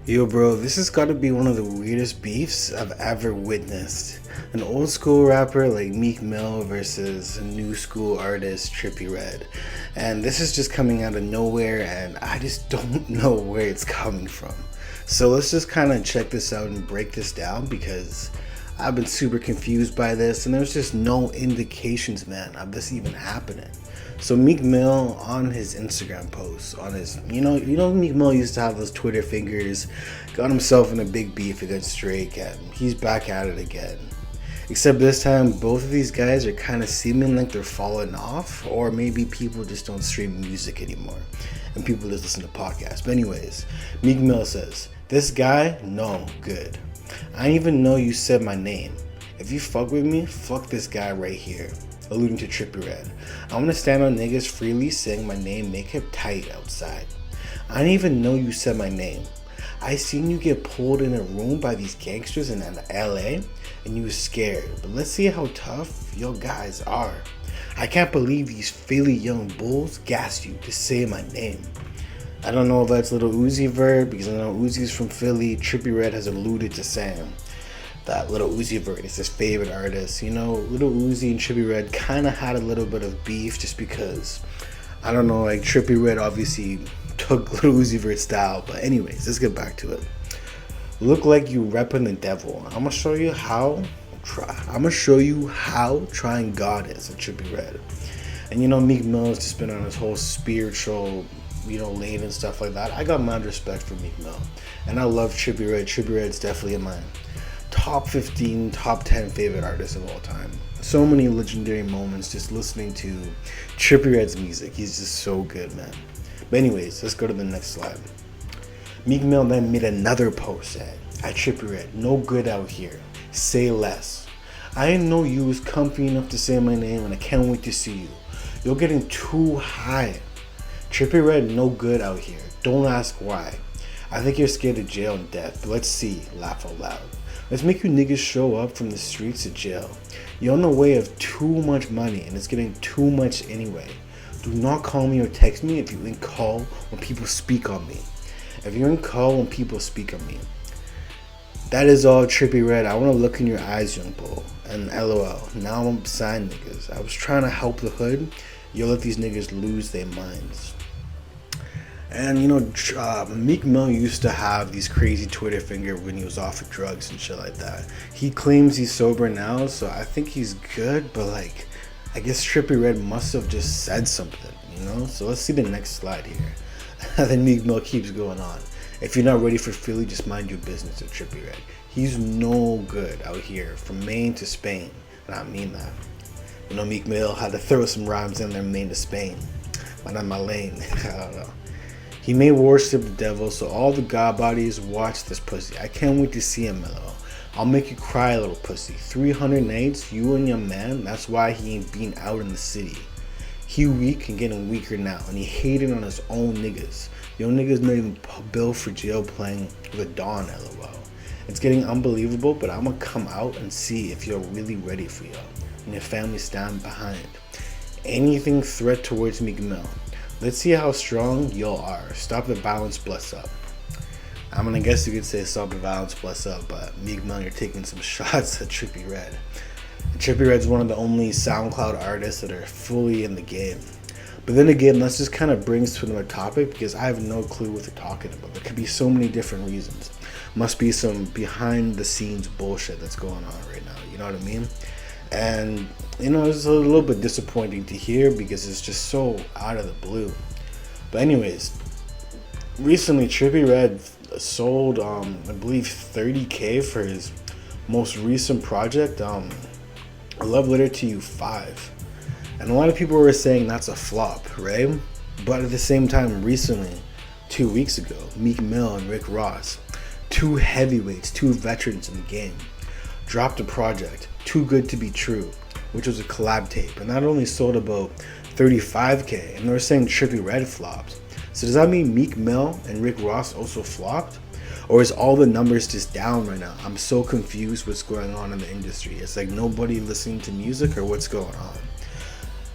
Yo, bro, this has got to be one of the weirdest beefs I've ever witnessed. An old school rapper like Meek Mill versus a new school artist, Trippie Redd. And this is just coming out of nowhere, and I just don't know where it's coming from. So let's just kind of check this out and break this down because I've been super confused by this, and there's just no indications, man, of this even happening. So Meek Mill on his Instagram post, on his, Meek Mill used to have those Twitter fingers, got himself in a big beef against Drake, and he's back at it again. Except this time, both of these guys are kind of seeming like they're falling off, or maybe people just don't stream music anymore, and people just listen to podcasts. But anyways, Meek Mill says, "This guy, no good. I didn't even know you said my name. If you fuck with me, fuck this guy right here," alluding to Trippie Redd. "I'm gonna stand on niggas freely saying my name, make him tight outside. I didn't even know you said my name. I seen you get pulled in a room by these gangsters in LA and you was scared, but let's see how tough your guys are. I can't believe these Philly young bulls gassed you to say my name." I don't know if that's Lil Uzi Vert, because I know Uzi's from Philly. Trippie Redd has alluded to saying that Lil Uzi Vert is his favorite artist. Lil Uzi and Trippie Redd kind of had a little bit of beef just because, I don't know, like Trippie Redd obviously took Lil Uzi Vert's style. But anyways, let's get back to it. "Look like you repping the devil. I'm gonna show you how. Trying God is," with Trippie Redd. And Meek Mill's just been on his whole spiritual, lane and stuff like that. I got mad respect for Meek Mill, and I love Trippie Redd. Trippie Redd's definitely in my top 15, top 10 favorite artists of all time. So many legendary moments just listening to Trippie Redd's music. He's just so good, man. But anyways, let's go to the next slide. Meek Mill then made another post saying, "At Trippie Redd, no good out here. Say less. I didn't know you was comfy enough to say my name, and I can't wait to see you. You're getting too high. Trippie Redd, no good out here. Don't ask why. I think you're scared of jail and death, but let's see. Laugh out loud. Let's make you niggas show up from the streets to jail. You're on the way of too much money, and it's getting too much anyway. Do not call me or text me if you ain't call when people speak on me. If you ain't call when people speak on me." That is all, Trippie Redd. I want to look in your eyes, young bull. And LOL. Now I'm beside niggas. I was trying to help the hood. You let these niggas lose their minds. And Meek Mill used to have these crazy Twitter finger when he was off of drugs and shit like that. He claims he's sober now, so I think he's good, but I guess Trippie Redd must have just said something, So let's see the next slide here. And then Meek Mill keeps going on. "If you're not ready for Philly, just mind your business," with Trippie Redd. He's no good out here from Maine to Spain, and I mean that. Meek Mill had to throw some rhymes in there, Maine to Spain. But not my lane. I don't know. "He may worship the devil, so all the god bodies watch this pussy. I can't wait to see him, mellow. I'll make you cry, little pussy. 300 nights, you and your man, that's why he ain't been out in the city. He weak and getting weaker now, and he hating on his own niggas. Your niggas not even bill for jail playing with Dawn, LOL. It's getting unbelievable, but I'm gonna come out and see if you're really ready for y'all, and your family stand behind anything threat towards Meek Mill. Let's see how strong y'all are. Stop the violence, bless up." I'm gonna guess you could say stop the violence, bless up, but Meek Mill, you're taking some shots at Trippie Redd. Trippie Redd's one of the only SoundCloud artists that are fully in the game. But then again, let's just kind of bring this to another topic because I have no clue what they're talking about. There could be so many different reasons. Must be some behind the scenes bullshit that's going on right now. You know what I mean? And, it's a little bit disappointing to hear because it's just so out of the blue. But anyways, recently Trippie Redd sold, I believe, $30K for his most recent project, Love Letter to You 5. And a lot of people were saying that's a flop, right? But at the same time, recently, 2 weeks ago, Meek Mill and Rick Ross, two heavyweights, two veterans in the game, dropped a project, Too Good to Be True, which was a collab tape. And that only sold about 35K. And they were saying Trippie Redd flopped. So does that mean Meek Mill and Rick Ross also flopped? Or is all the numbers just down right now? I'm so confused what's going on in the industry. It's like nobody listening to music, or what's going on?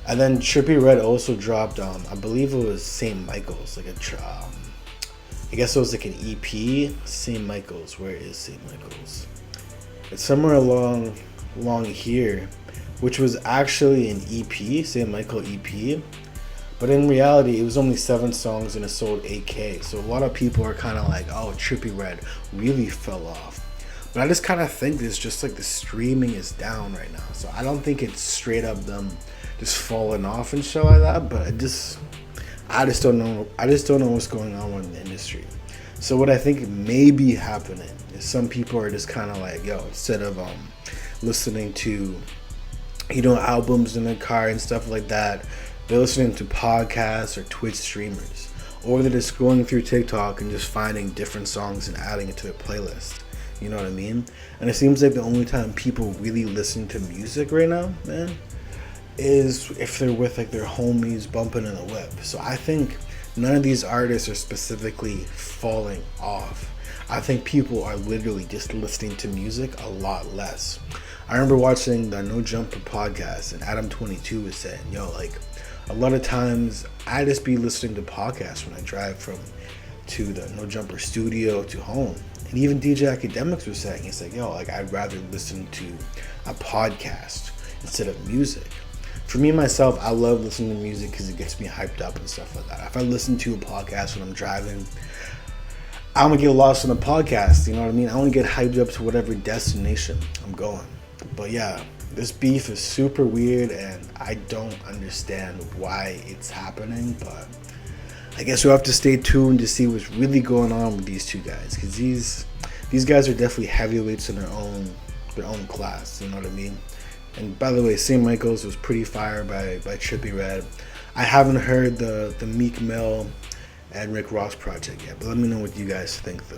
And then Trippie Redd also dropped, I believe it was St. Michael's, I guess it was like an EP. St. Michael's. Where is St. Michael's? It's somewhere along here, which was actually an EP, St. Michael EP. But in reality, it was only 7 songs and it sold 8K. So a lot of people are kind of like, oh, Trippie Redd really fell off. But I just kind of think it's just like the streaming is down right now. So I don't think it's straight up them just falling off and shit like that. But I just don't know. I just don't know what's going on in the industry. So what I think may be happening is some people are just kind of like, yo, instead of listening to, albums in the car and stuff like that, they're listening to podcasts or Twitch streamers, or they're just scrolling through TikTok and just finding different songs and adding it to their playlist. You know what I mean? And it seems like the only time people really listen to music right now, man, is if they're with like their homies bumping in the whip. So I think none of these artists are specifically falling off. I think people are literally just listening to music a lot less. I remember watching the No Jumper podcast, and Adam22 was saying, yo, like, a lot of times I just be listening to podcasts when I drive to the No Jumper studio to home. And even DJ Academics was saying, he's like, yo, like, I'd rather listen to a podcast instead of music. For me, myself, I love listening to music because it gets me hyped up and stuff like that. If I listen to a podcast when I'm driving, I'm going to get lost in the podcast, you know what I mean? I want to get hyped up to whatever destination I'm going. But yeah, this beef is super weird, and I don't understand why it's happening, but I guess we'll have to stay tuned to see what's really going on with these two guys, because these guys are definitely heavyweights in their own class, you know what I mean? And by the way, St. Michael's was pretty fire by Trippie Redd. I haven't heard the Meek Mill and Rick Ross project yet, but let me know what you guys think though.